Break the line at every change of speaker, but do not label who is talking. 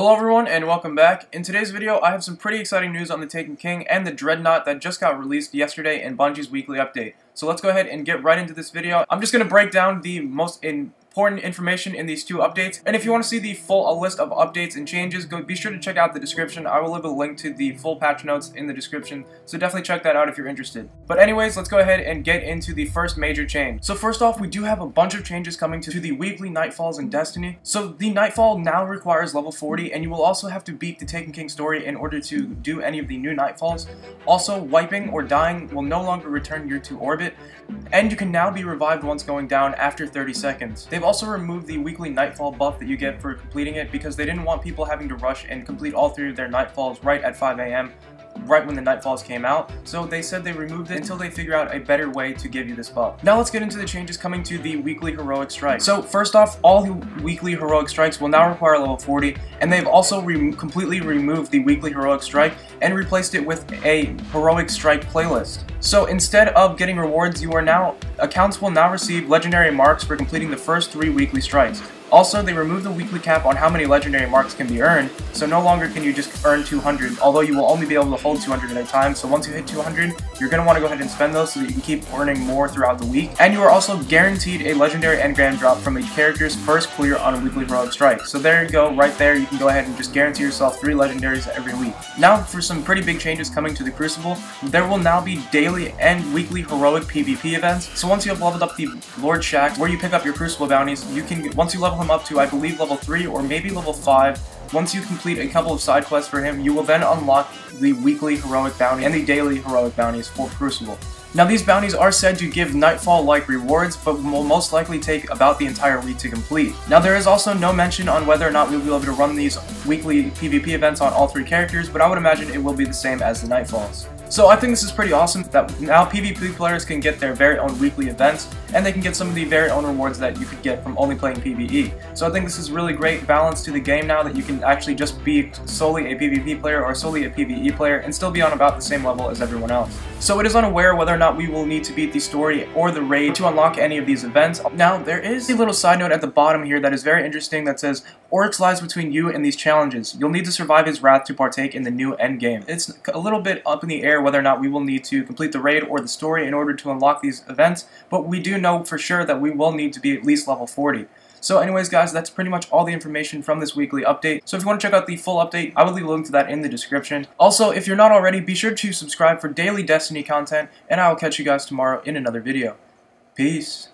Hello everyone and welcome back. In today's video I have some pretty exciting news on the Taken King and the Dreadnought that just got released yesterday in Bungie's weekly update. So let's go ahead and get right into this video. I'm just going to break down the most important information in these two updates, and if you want to see the full list of updates and changes, be sure to check out the description. I will leave a link to the full patch notes in the description, so definitely check that out if you're interested. But anyways, let's go ahead and get into the first major change. So first off, we do have a bunch of changes coming to the weekly Nightfalls in Destiny. So the Nightfall now requires level 40, and you will also have to beat the Taken King story in order to do any of the new Nightfalls. Also, wiping or dying will no longer return you to orbit, and you can now be revived once going down after 30 seconds. They've also removed the weekly Nightfall buff that you get for completing it because they didn't want people having to rush and complete all three of their Nightfalls right at 5 AM. right when the Nightfalls came out, so they said they removed it until they figure out a better way to give you this buff. Now let's get into the changes coming to the weekly heroic strike. So first off, all the weekly heroic strikes will now require level 40, and they've also completely removed the weekly heroic strike and replaced it with a heroic strike playlist. So instead of getting rewards, accounts will now receive legendary marks for completing the first 3 weekly strikes. Also, they removed the weekly cap on how many legendary marks can be earned, so no longer can you just earn 200, although you will only be able to hold 200 at a time. So once you hit 200, you're going to want to go ahead and spend those so that you can keep earning more throughout the week. And you are also guaranteed a legendary engram drop from a character's first clear on a weekly heroic strike. So there you go, right there, you can go ahead and just guarantee yourself 3 legendaries every week. Now for some pretty big changes coming to the Crucible, there will now be daily and weekly heroic PvP events. So once you have leveled up the Lord Shax, where you pick up your Crucible bounties, you can, once you level him up to, I believe, level 3 or maybe level 5, once you complete a couple of side quests for him, you will then unlock the weekly heroic bounty and the daily heroic bounties for Crucible. Now these bounties are said to give Nightfall-like rewards, but will most likely take about the entire week to complete. Now there is also no mention on whether or not we will be able to run these weekly PvP events on all 3 characters, but I would imagine it will be the same as the Nightfalls. So I think this is pretty awesome that now PvP players can get their very own weekly events, and they can get some of the very own rewards that you could get from only playing PvE. So I think this is really great balance to the game now, that you can actually just be solely a PvP player or solely a PvE player and still be on about the same level as everyone else. So it is unaware whether or not we will need to beat the story or the raid to unlock any of these events. Now there is a little side note at the bottom here that is very interesting that says, Oryx lies between you and these challenges. You'll need to survive his wrath to partake in the new endgame. It's a little bit up in the air whether or not we will need to complete the raid or the story in order to unlock these events, but we do know for sure that we will need to be at least level 40. So anyways guys, that's pretty much all the information from this weekly update. So if you want to check out the full update, I will leave a link to that in the description. Also, if you're not already, be sure to subscribe for daily Destiny content, and I will catch you guys tomorrow in another video. Peace.